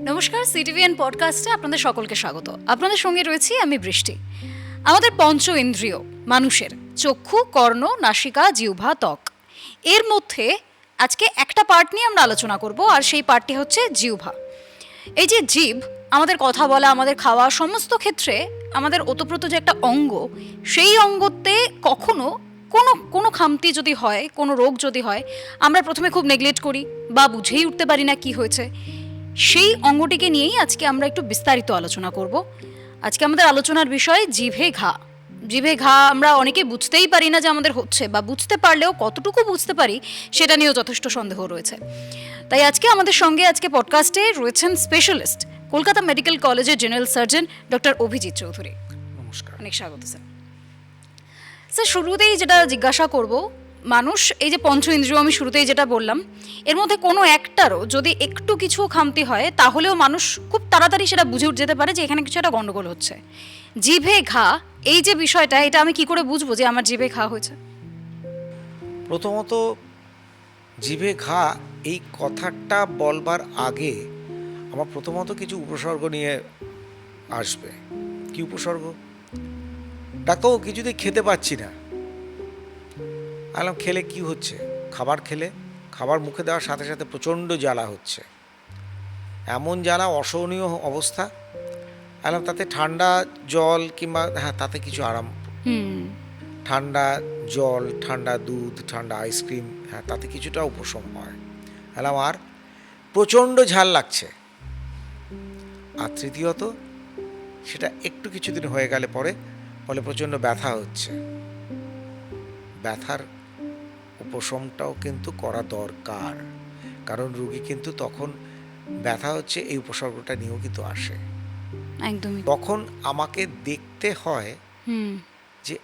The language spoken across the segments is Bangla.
নমস্কার, সিটিভিএন পডকাস্টে আপনাদের সকলকে স্বাগত। আপনাদের সঙ্গে রয়েছি আমি বৃষ্টি। আমাদের পঞ্চ ইন্দ্রিয় মানুষের চক্ষু, কর্ণ, নাসিকা, জিহ্বা, ত্বক, এর মধ্যে আজকে একটা পার্ট নিয়ে আমরা আলোচনা করব, আর সেই পার্টটি হচ্ছে জিহ্বা। এই যে জিভ আমাদের কথা বলা, আমাদের খাওয়া, সমস্ত ক্ষেত্রে আমাদের ওতপ্রোত যে একটা অঙ্গ, সেই অঙ্গতে কখনো কোনো কোনো খামতি যদি হয়, কোনো রোগ যদি হয়, আমরা প্রথমে খুব নেগলেক্ট করি বা বুঝেই উঠতে পারি না কি হয়েছে। সেই অঙ্গটিকে নিয়েই আজকে আমরা একটু বিস্তারিত আলোচনা করব। আজকে আমাদের আলোচনার বিষয় জিভে ঘা। জিভে ঘা আমরা অনেকে বুঝতেই পারি না যে আমাদের হচ্ছে, বা বুঝতে পারলেও কতটুকু বুঝতে পারি সেটা নিয়েও যথেষ্ট সন্দেহ রয়েছে। তাই আজকে আমাদের সঙ্গে আজকে পডকাস্টে রয়েছেন স্পেশালিস্ট, কলকাতা মেডিকেল কলেজের general surgeon doctor Abhijit Chowdhury. নমস্কার। অনেক স্বাগত স্যার। স্যার, শুরুতেই যেটা জিজ্ঞাসা করব, মানুষ এই যে পঞ্চ ইন্দ্রিয় আমি শুরুতেই যেটা বললাম, এর মধ্যে কোনো একটারও যদি একটু কিছু খামতি হয়, তাহলেও মানুষ খুব তাড়াতাড়ি সেটা বুঝে উঠে যেতে পারে যে এখানে কিছু একটা গন্ডগোল হচ্ছে। জিভে ঘা, এই যে বিষয়টা, এটা আমি কি করে বুঝবো যে আমার জিভে ঘা হয়েছে? প্রথমত, জিভে ঘা এই কথাটা বলবার আগে আমার প্রথমত কিছু উপসর্গ নিয়ে আসবে। কি উপসর্গ? ডাক্তারবাবু, কিছুতেই খেতে পাচ্ছি না। আলাম খেলে কি হচ্ছে? খাবার খেলে খাবার মুখে দেওয়ার সাথে সাথে প্রচণ্ড জ্বালা হচ্ছে, এমন জ্বালা, অসহনীয় অবস্থা। আলাম তাতে ঠান্ডা জল কিংবা তাতে কিছু আরাম, ঠান্ডা জল, ঠান্ডা দুধ, ঠান্ডা আইসক্রিম, তাতে কিছুটা উপশম হয়। এলাম আর প্রচণ্ড ঝাল লাগছে। আর তৃতীয়ত, সেটা একটু কিছুদিন হয়ে গেলে পরে বলে প্রচণ্ড ব্যথা হচ্ছে। ব্যথার উপশমটাও কিন্তু করা দরকার, কারণ রুগী কিন্তু তখন ব্যথা হচ্ছে এই উপসর্গটা নিয়েও কিন্তু আসে। একদমই। তখন আমাকে দেখতে হয় যে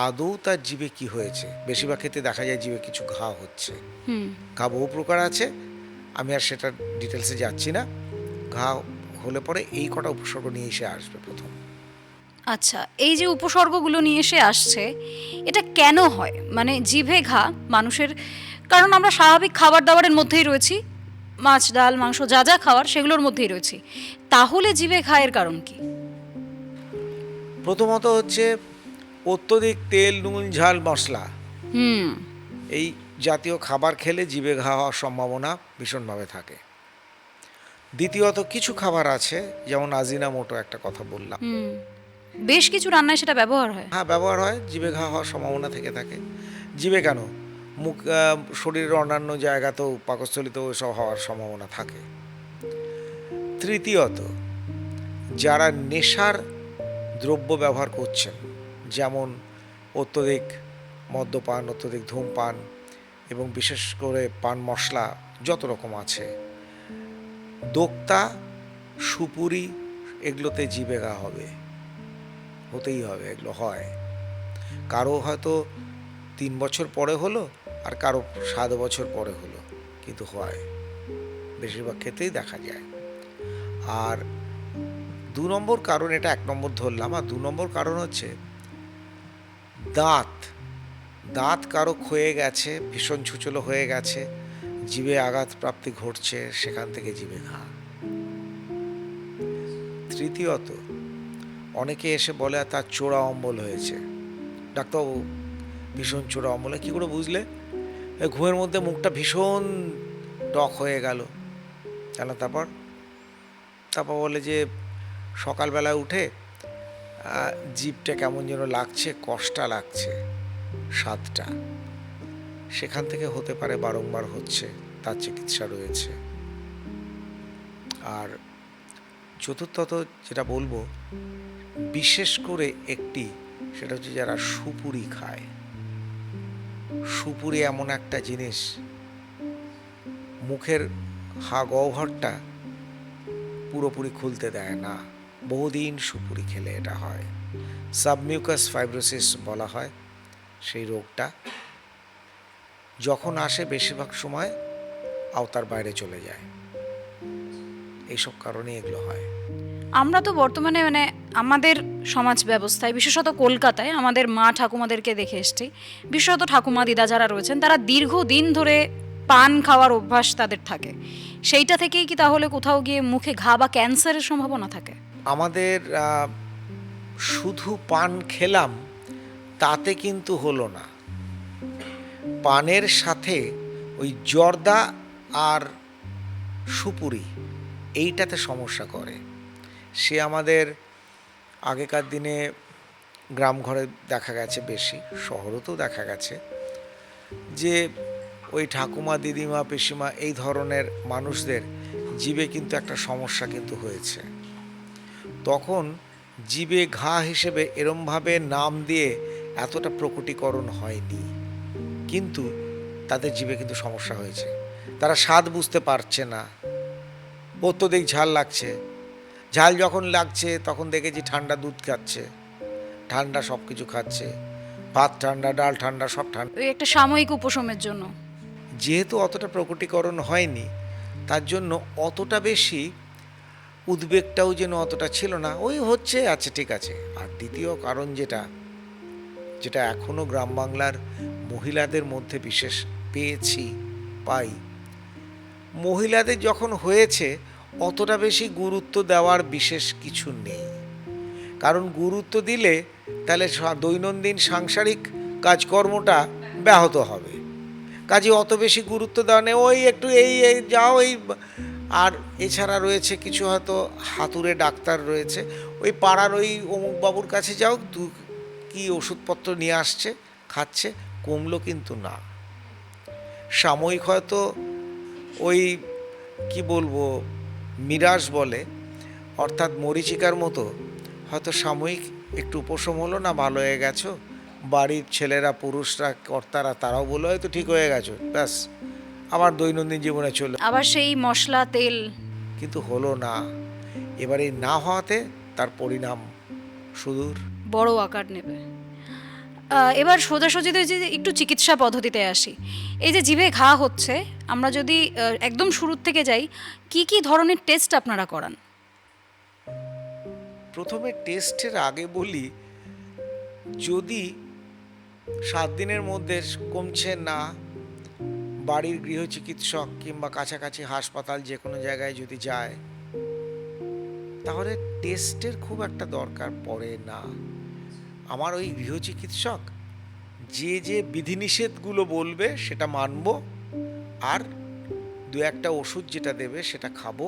আদৌ তার জিভে কি হয়েছে। বেশিরভাগ ক্ষেত্রে দেখা যায় জিভে কিছু ঘা হচ্ছে। ঘা বহু প্রকার আছে, আমি আর সেটা ডিটেলসে যাচ্ছি না। ঘা হলে পরে এই কটা উপসর্গ নিয়ে এসে আসবে প্রথম। আচ্ছা, এই যে উপসর্গগুলো নিয়ে এসে আসছে, এটা কেন হয়? মানে জিভে ঘা মানুষের, কারণ আমরা স্বাভাবিক খাবার দাবারের মধ্যেই রয়েছি, মাছ, ডাল, মাংস যা যা খাওয়ার সেগুলোর মধ্যেই রয়েছি। তাহলে জিভে ঘা এর কারণ কি? প্রথমত হচ্ছে অত্যধিক তেল, নুন, ঝাল, মশলা, এই জাতীয় খাবার খেলে জিভে ঘা হওয়ার সম্ভাবনা ভীষণভাবে থাকে। দ্বিতীয়ত, কিছু খাবার আছে, যেমন আজিনামোটো একটা কথা বললাম, বেশ কিছু রান্নায় সেটা ব্যবহার হয়। ব্যবহার হয়, জিভে ঘা হওয়ার সম্ভাবনা থেকে থাকে। জিভে কেন, মুখ, শরীরের অন্যান্য জায়গাতেও, পাকস্থলিতেও এসব হওয়ার সম্ভাবনা থাকে। তৃতীয়ত, যারা নেশার দ্রব্য ব্যবহার করছেন, যেমন অত্যধিক মদ্যপান, অত্যধিক ধূমপান, এবং বিশেষ করে পান মশলা যত রকম আছে, দোক্তা, সুপুরি, এগুলোতে জিভে ঘা হবে, হতেই হবে। এগুলো হয়, কারো হয়তো 3 বছর পরে হলো, আর কারো 7 বছর পরে হলো, কিন্তু হয়, বেশিরভাগ ক্ষেত্রেই দেখা যায়। আর 2 নম্বর কারণ, এটা 1 নম্বর ধরলাম, আর 2 নম্বর কারণ হচ্ছে দাঁত। দাঁত কারো ক্ষয়ে গেছে, ভীষণ ছুচলো হয়ে গেছে, জিভে আঘাত প্রাপ্তি ঘটছে, সেখান থেকে জিভে ঘা। তৃতীয়ত, অনেকে এসে বলে তার চোরা অম্বল হয়েছে। ডাক্তারবাবু, ভীষণ চোরা অম্বল, কী করে বুঝলে? ঘুমের মধ্যে মুখটা ভীষণ টক হয়ে গেল। কেন? তারপর তারপর বলে যে সকালবেলায় উঠে জিভটা কেমন যেন লাগছে, কষ্টা লাগছে, স্বাদটা। সেখান থেকে হতে পারে, বারংবার হচ্ছে, তার চিকিৎসা রয়েছে। আর চতুর্থত যেটা বলবো, বিশেষ করে একটি, সেটা হচ্ছে যারা সুপুরি খায়। সুপুরি এমন একটা জিনিস, মুখের গহ্বরটা পুরোপুরি খুলতে দেয় না। বহুদিন সুপুরি খেলে এটা হয়, সাবমিউকাস ফাইব্রোসিস বলা হয়। সেই রোগটা যখন আসে বেশিরভাগ সময় আওতার বাইরে চলে যায়। এইসব কারণে এগুলো হয়। আমরা তো বর্তমানে আমাদের সমাজ ব্যবস্থায়, বিশেষত কলকাতায়, আমাদের মা ঠাকুমাদেরকে দেখে এসছি। বিশেষত ঠাকুমা দিদা যারা রয়েছেন, তারা দীর্ঘদিন ধরে পান খাওয়ার অভ্যাস তাদের থাকে, সেইটা থেকেই কি তাহলে কোথাও গিয়ে মুখে ঘা বা ক্যান্সারের সম্ভাবনা থাকে? আমাদের শুধু পান খেলাম তাতে কিন্তু হলো না। পানের সাথে ওই জর্দা আর সুপুরি এইটাতে সমস্যা করে। সে আমাদের আগেকার দিনে গ্রাম ঘরে দেখা গেছে, বেশি শহরেতেও দেখা গেছে, যে ওই ঠাকুমা, দিদিমা, পিসিমা এই ধরনের মানুষদের জিভে কিন্তু একটা সমস্যা কিন্তু হয়েছে। তখন জিভে ঘা হিসেবে এরমভাবে নাম দিয়ে এতটা প্রকটীকরণ হয়নি, কিন্তু তাদের জিভে কিন্তু সমস্যা হয়েছে। তারা স্বাদ বুঝতে পারছে না, অত্যধিক ঝাল লাগছে। ঝাল যখন লাগছে তখন দেখেছি ঠান্ডা দুধ খাচ্ছে, ঠান্ডা সব কিছু খাচ্ছে, ভাত ঠান্ডা, ডাল ঠান্ডা, সব ঠান্ডা। ওই একটা সাময়িক উপশমের জন্য। যেহেতু অতটা প্রকটীকরণ হয়নি, তার জন্য অতটা বেশি উদ্বেগটাও যেন অতটা ছিল না, ওই হচ্ছে, আচ্ছা ঠিক আছে। আর দ্বিতীয় কারণ যেটা যেটা এখনও গ্রাম বাংলার মহিলাদের মধ্যে বিশেষ পাই, মহিলাদের যখন হয়েছে অতটা বেশি গুরুত্ব দেওয়ার বিশেষ কিছু নেই। কারণ গুরুত্ব দিলে তাহলে দৈনন্দিন সাংসারিক কাজকর্মটা ব্যাহত হবে। কাজে অত বেশি গুরুত্ব দেওয়া নেই, ওই একটু এই এই যাও এই। আর এছাড়া রয়েছে কিছু হয়তো হাতুড়ে ডাক্তার রয়েছে, ওই পাড়ার ওই অমুক বাবুর কাছে যাও, তুই কী ওষুধপত্র নিয়ে আসছে, খাচ্ছে, কমলো কিন্তু না। সাময়িক হয়তো ওই কি বলবো, মিরাজ বলে, অর্থাৎ মরীচিকার মতো হয়তো সাময়িক একটু উপশম হলো না, ভালো হয়ে গেছো, বাড়ির ছেলেরা, পুরুষরা, কর্তারা তারাও বলে হয়তো ঠিক হয়ে গেছো, ব্যাস আবার দৈনন্দিন জীবনে চলে, আবার সেই মশলা তেল। কিন্তু হলো না। এবার এই না হওয়াতে তার পরিণাম সুদূর বড় আকার নেবে। এবার সোজাসুজিতে যে একটু চিকিৎসা পদ্ধতিতে আসি, এই যে জিভে ঘা হচ্ছে, আমরা যদি একদম শুরুর থেকে যাই, কি কি ধরনের টেস্ট আপনারা করান? প্রথমে টেস্টের আগে বলি, যদি 7 দিনের মধ্যে কমছে না, বাড়ির গৃহ চিকিৎসক কিংবা কাছাকাছি হাসপাতাল যে কোনো জায়গায় যদি যায়, তাহলে টেস্টের খুব একটা দরকার পড়ে না। আমার ওই গৃহ চিকিৎসক যে যে বিধিনিষেধগুলো বলবে সেটা মানব, আর দু একটা ওষুধ যেটা দেবে সেটা খাবো।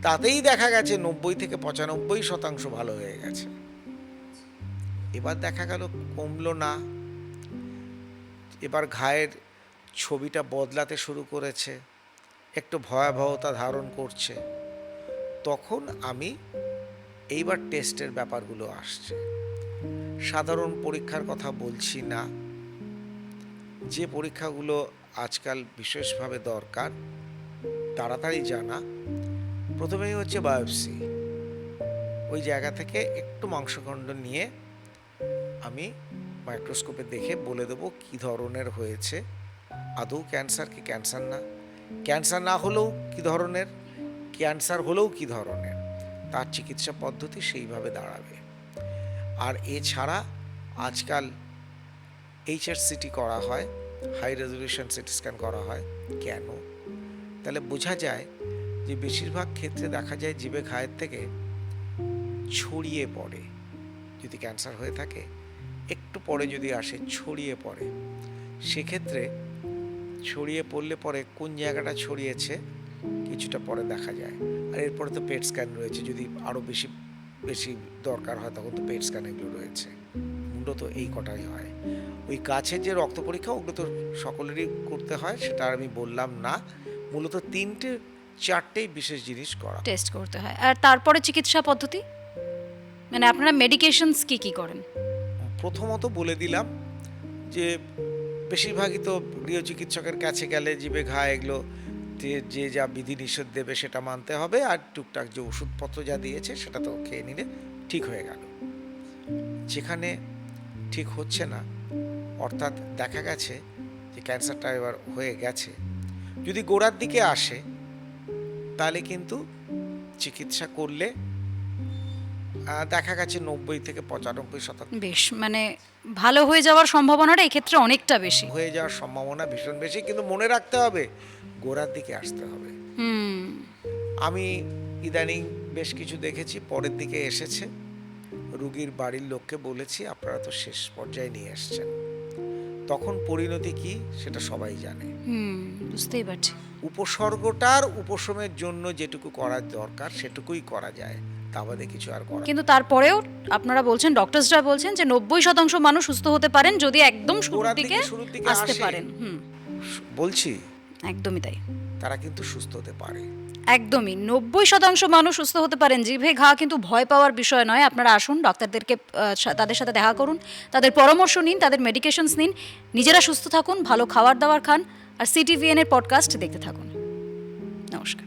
তাতেই দেখা গেছে 90 থেকে 95% ভালো হয়ে গেছে। এবার দেখা গেল কমলো না, এবার ঘায়ের ছবিটা বদলাতে শুরু করেছে, একটু ভয়াবহতা ধারণ করছে, তখন আমি এইবার টেস্টের ব্যাপারগুলো আসছে। সাধারণ পরীক্ষার কথা বলছি না, যে পরীক্ষাগুলো আজকাল বিশেষভাবে দরকার তাড়াতাড়ি জানা, প্রথমেই হচ্ছে বায়োপসি। ওই জায়গা থেকে একটু মাংসখণ্ড নিয়ে আমি মাইক্রোস্কোপে দেখে বলে দেবো কী ধরনের হয়েছে, আদৌ ক্যান্সার কি ক্যান্সার না, ক্যান্সার না হলেও কী ধরনের, ক্যান্সার হলেও কী ধরনের, তার চিকিৎসা পদ্ধতি সেইভাবে দাঁড়াবে। আর এছাড়া আজকাল HRCT করা হয়, হাই রেজলিউশন সিটি স্ক্যান করা হয়। কেন? তাহলে বোঝা যায় যে বেশিরভাগ ক্ষেত্রে দেখা যায় জিভে ঘায়ের থেকে ছড়িয়ে পড়ে। যদি ক্যান্সার হয়ে থাকে, একটু পরে যদি আসে ছড়িয়ে পড়ে, সেক্ষেত্রে ছড়িয়ে পড়লে পরে কোন জায়গাটা ছড়িয়েছে কিছুটা পরে দেখা যায়। আর এরপরে তো পেট স্ক্যান রয়েছে, যদি আরও বেশি বেশি দরকার হয় তখন তো পেট স্ক্যান এগুলো রয়েছে। মূলত এই কটাই হয়। ওই কাছের যে রক্ত পরীক্ষা, ওগুলো তো সকলেরই করতে হয়, সেটা আর আমি বললাম না। মূলত 3-4টেই বিশেষ জিনিস করা, টেস্ট করতে হয়। আর তারপরে চিকিৎসা পদ্ধতি, মানে আপনারা মেডিকেশনস কি কি করেন? প্রথমত বলে দিলাম যে বেশিরভাগই তো গৃহ চিকিৎসকের কাছে গেলে জিভে ঘা এগুলো যে যা বিধিনিষেধ দেবে সেটা মানতে হবে, আর টুকটাক যে ওষুধপত্র যা দিয়েছে সেটা তো খেয়ে নিলে ঠিক হয়ে গেল। যেখানে ঠিক হচ্ছে না, অর্থাৎ দেখা গেছে যে ক্যান্সারটা এবার হয়ে গেছে, যদি গোড়ার দিকে আসে তাহলে কিন্তু চিকিৎসা করলে দেখা গেছে 90 থেকে 95%। বেশ, মানে ভালো হয়ে যাওয়ার সম্ভাবনাটা এক্ষেত্রে অনেকটা বেশি। হয়ে যাওয়ার সম্ভাবনা ভীষণ বেশি, কিন্তু মনে রাখতে হবে গোড়ার দিকে আসতে হবে। হুম। আমি ইদানিং বেশ কিছু দেখেছি পরের দিকে এসেছে, রুগীর বাড়ির লোককে বলেছি আপনারা তো শেষ পর্যায়ে নিয়ে এসছেন, তখন পরিণতি কি সেটা সবাই জানে। হুম, বুঝতেই পারছি। উপসর্গটার উপশমের জন্য যেটুকু করার দরকার সেটুকুই করা যায়, তা বাদে কিছু আর করা। কিন্তু তারপরেও আপনারা বলছেন, ডক্টরসরা বলছেন যে 90% মানুষ সুস্থ হতে পারেন যদি একদম শুরুর গোড়ার দিকে শুরুর দিকে আসতে আসে। পারেন। হুম, বলছি একদমই তাই। তারা কিন্তু সুস্থ হতে পারে। একদমই 90% মানুষ সুস্থ হতে পারেন। জিভে ঘা কিন্তু ভয় পাওয়ার বিষয় নয়। আপনারা আসুন, ডাক্তারদেরকে তাদের সাথে দেখা করুন, তাদের পরামর্শ নিন, তাদের মেডিকেশনস নিন, নিজেরা সুস্থ থাকুন, ভালো খাবার দাবার খান, আর সিটিভিএন এর পডকাস্ট দেখতে থাকুন। নমস্কার।